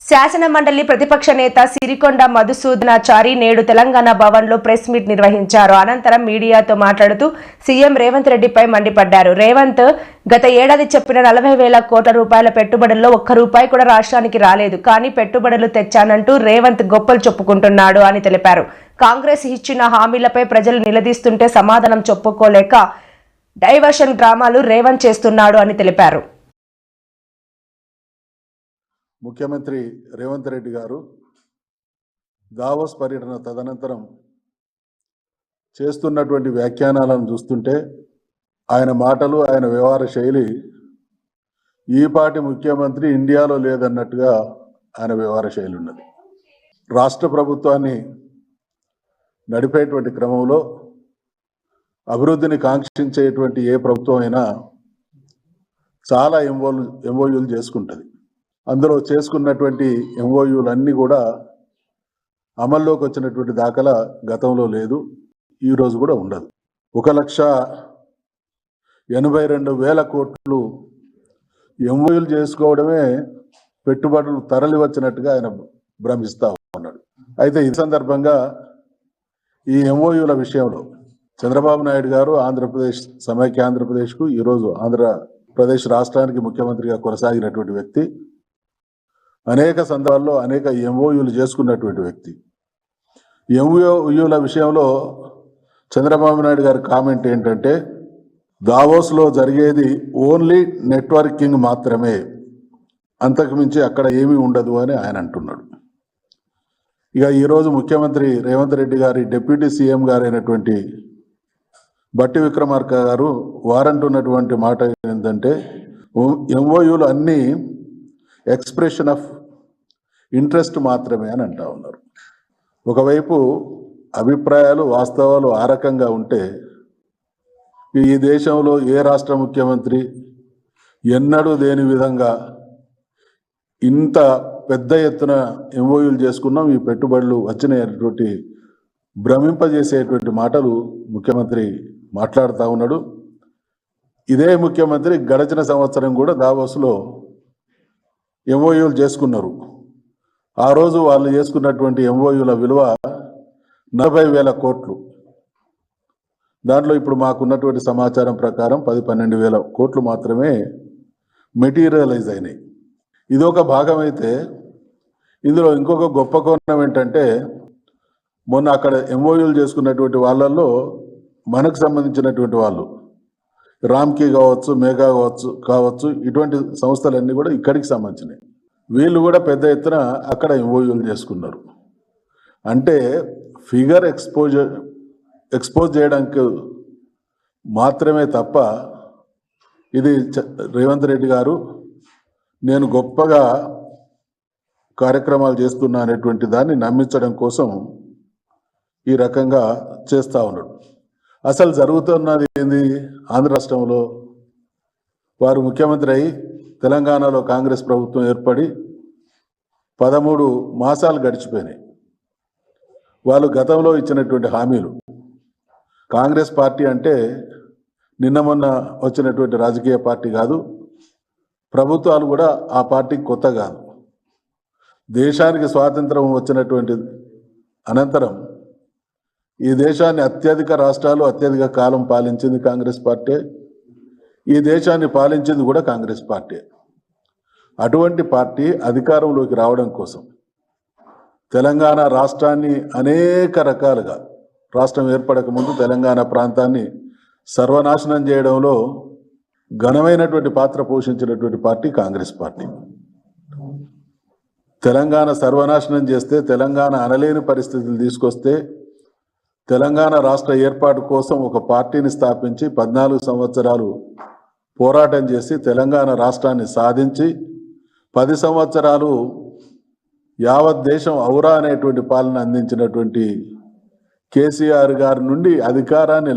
శాసన మండలి ప్రతిపక్ష నేత సిరికొండ మధుసూదనాచారి నేడు తెలంగాణ భవన్లో ప్రెస్ మీట్ నిర్వహించారు. అనంతరం మీడియాతో మాట్లాడుతూ సీఎం రేవంత్ రెడ్డిపై మండిపడ్డారు. రేవంత్ గత ఏడాది చెప్పిన 40,000 కోట్ల రూపాయల పెట్టుబడుల్లో ఒక్క రూపాయి కూడా రాష్ట్రానికి రాలేదు. కానీ పెట్టుబడులు తెచ్చానంటూ రేవంత్ గొప్పలు చెప్పుకుంటున్నాడు అని తెలిపారు. కాంగ్రెస్ ఇచ్చిన హామీలపై ప్రజలు నిలదీస్తుంటే సమాధానం చెప్పుకోలేక డైవర్షన్ డ్రామాలు రేవంత్ చేస్తున్నాడు అని తెలిపారు. ముఖ్యమంత్రి రేవంత్ రెడ్డి గారు దావోస్ పర్యటన తదనంతరం చేస్తున్నటువంటి వ్యాఖ్యానాలను చూస్తుంటే ఆయన మాటలు, ఆయన వ్యవహార శైలి ఈపాటి ముఖ్యమంత్రి ఇండియాలో లేదన్నట్టుగా ఆయన వ్యవహార శైలి ఉన్నది. రాష్ట్ర ప్రభుత్వాన్ని నడిపేటువంటి క్రమంలో అభివృద్ధిని కాంక్షించేటువంటి ఏ ప్రభుత్వం అయినా చాలా ఎంఓయూలు చేసుకుంటుంది. అందులో చేసుకున్నటువంటి ఎంఓయూలన్నీ కూడా అమల్లోకి వచ్చినటువంటి దాఖలా గతంలో లేదు, ఈరోజు కూడా ఉండదు. 1,82,000 కోట్లు ఎంఓయూలు చేసుకోవడమే పెట్టుబడులు తరలి వచ్చినట్టుగా ఆయన భ్రమిస్తూ ఉన్నాడు. అయితే ఈ సందర్భంగా ఈ ఎంఓయూల విషయంలో చంద్రబాబు నాయుడు గారు ఆంధ్రప్రదేశ్ సమైక్య ఆంధ్రప్రదేశ్కు ఈరోజు ఆంధ్రప్రదేశ్ రాష్ట్రానికి ముఖ్యమంత్రిగా కొనసాగినటువంటి వ్యక్తి, అనేక సందర్భాల్లో అనేక ఎంఓయూలు చేసుకున్నటువంటి వ్యక్తి. ఎంఓయూల విషయంలో చంద్రబాబు నాయుడు గారి కామెంట్ ఏంటంటే, దావోస్లో జరిగేది ఓన్లీ నెట్వర్కింగ్ మాత్రమే, అంతకుమించి అక్కడ ఏమీ ఉండదు అని ఆయన అంటున్నాడు. ఇక ఈరోజు ముఖ్యమంత్రి రేవంత్ రెడ్డి గారి డిప్యూటీ సీఎం గారైనటువంటి బట్టి విక్రమార్క గారు వారంటున్నటువంటి మాట ఏంటంటే, ఎంఓయూలు అన్నీ ఎక్స్ప్రెషన్ ఆఫ్ ఇంట్రెస్ట్ మాత్రమే అని అంటా ఉన్నారు. ఒకవైపు అభిప్రాయాలు, వాస్తవాలు ఆ రకంగా ఉంటే ఈ దేశంలో ఏ రాష్ట్ర ముఖ్యమంత్రి ఎన్నడూ దేని విధంగా ఇంత పెద్ద ఎత్తున ఎంఓయూలు చేసుకున్నాం, ఈ పెట్టుబడులు వచ్చినటువంటి భ్రమింపజేసేటువంటి మాటలు ముఖ్యమంత్రి మాట్లాడుతూ ఉన్నాడు. ఇదే ముఖ్యమంత్రి గడిచిన సంవత్సరం కూడా దావోస్లో ఎంఓయూలు చేసుకున్నారు. ఆ రోజు వాళ్ళు చేసుకున్నటువంటి ఎంఓయూల విలువ 40,000 కోట్లు. దాంట్లో ఇప్పుడు మాకున్నటువంటి సమాచారం ప్రకారం 10-12,000 కోట్లు మాత్రమే మెటీరియలైజ్ అయినాయి. ఇదొక భాగం అయితే, ఇందులో ఇంకొక గొప్ప కోణం ఏంటంటే, మొన్న అక్కడ ఎంఓయూలు చేసుకున్నటువంటి వాళ్ళల్లో మనకు సంబంధించినటువంటి వాళ్ళు రామ్కీ కావచ్చు, మేఘా కావచ్చు ఇటువంటి సంస్థలన్నీ కూడా ఇక్కడికి సంబంధించినవి. వీళ్ళు కూడా పెద్ద ఎత్తున అక్కడ ఎంఓయూలు చేసుకున్నారు. అంటే ఫిగర్ ఎక్స్పోజ్ చేయడానికి మాత్రమే తప్ప ఇది రేవంత్ రెడ్డి గారు నేను గొప్పగా కార్యక్రమాలు చేస్తున్నా అనేటువంటి దాన్ని నమ్మించడం కోసం ఈ రకంగా చేస్తూ ఉన్నాడు. అసలు జరుగుతున్నది ఏంది? ఆంధ్ర రాష్ట్రంలో వారు ముఖ్యమంత్రి అయి తెలంగాణలో కాంగ్రెస్ ప్రభుత్వం ఏర్పడి 13 మాసాలు గడిచిపోయినాయి. వాళ్ళు గతంలో ఇచ్చినటువంటి హామీలు, కాంగ్రెస్ పార్టీ అంటే నిన్న మొన్న వచ్చినటువంటి రాజకీయ పార్టీ కాదు, ప్రభుత్వాలు కూడా ఆ పార్టీకి కొత్త కాదు. దేశానికి స్వాతంత్రం వచ్చినటువంటి అనంతరం ఈ దేశాన్ని అత్యధిక రాష్ట్రాలు అత్యధిక కాలం పాలించింది కాంగ్రెస్ పార్టీ. ఈ దేశాన్ని పాలించింది కూడా కాంగ్రెస్ పార్టీ. అటువంటి పార్టీ అధికారంలోకి రావడం కోసం తెలంగాణ రాష్ట్రాన్ని అనేక రకాలుగా, రాష్ట్రం ఏర్పడక ముందు తెలంగాణ ప్రాంతాన్ని సర్వనాశనం చేయడంలో ఘనమైనటువంటి పాత్ర పోషించినటువంటి పార్టీ కాంగ్రెస్ పార్టీ. తెలంగాణ సర్వనాశనం చేస్తే, తెలంగాణ అనలేని పరిస్థితులు తీసుకొస్తే, తెలంగాణ రాష్ట్ర ఏర్పాటు కోసం ఒక పార్టీని స్థాపించి 14 సంవత్సరాలు పోరాటం చేసి తెలంగాణ రాష్ట్రాన్ని సాధించి 10 సంవత్సరాలు యావత్ దేశం ఔరా అనేటువంటి పాలన అందించినటువంటి కేసీఆర్ గారి నుండి అధికారాన్ని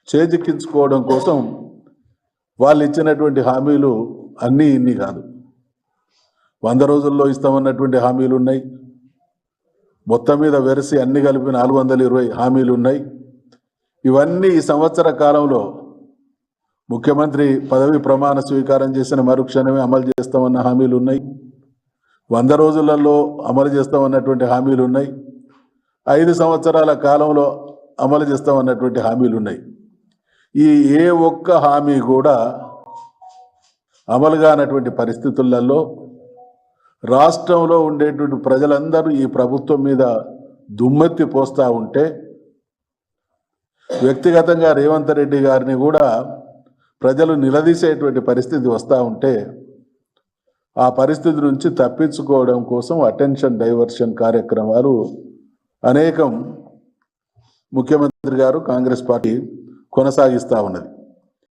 చేజిక్కించుకోవడం కోసం వాళ్ళు ఇచ్చినటువంటి హామీలు అన్నీ ఇన్ని కాదు. 100 రోజుల్లో ఇస్తామన్నటువంటి హామీలు ఉన్నాయి. మొత్తం మీద వెరసి అన్ని కలిపి 420 హామీలు ఉన్నాయి. ఇవన్నీ ఈ సంవత్సర కాలంలో ముఖ్యమంత్రి పదవి ప్రమాణ స్వీకారం చేసిన మరుక్షణమే అమలు చేస్తామన్న హామీలు ఉన్నాయి. 100 రోజులలో అమలు చేస్తామన్నటువంటి హామీలు ఉన్నాయి, 5 సంవత్సరాల కాలంలో అమలు చేస్తామన్నటువంటి హామీలు ఉన్నాయి. ఈ ఏ ఒక్క హామీ కూడా అమలు కానటువంటి పరిస్థితులలో రాష్ట్రంలో ఉండేటువంటి ప్రజలందరూ ఈ ప్రభుత్వం మీద దుమ్మెత్తి పోస్తూ ఉంటే, వ్యక్తిగతంగా రేవంత్ రెడ్డి గారిని కూడా ప్రజలు నిలదీసేటువంటి పరిస్థితి వస్తూ ఉంటే, ఆ పరిస్థితి నుంచి తప్పించుకోవడం కోసం అటెన్షన్ డైవర్షన్ కార్యక్రమాలు అనేకం ముఖ్యమంత్రి గారు కాంగ్రెస్ పార్టీ కొనసాగిస్తూ ఉన్నది.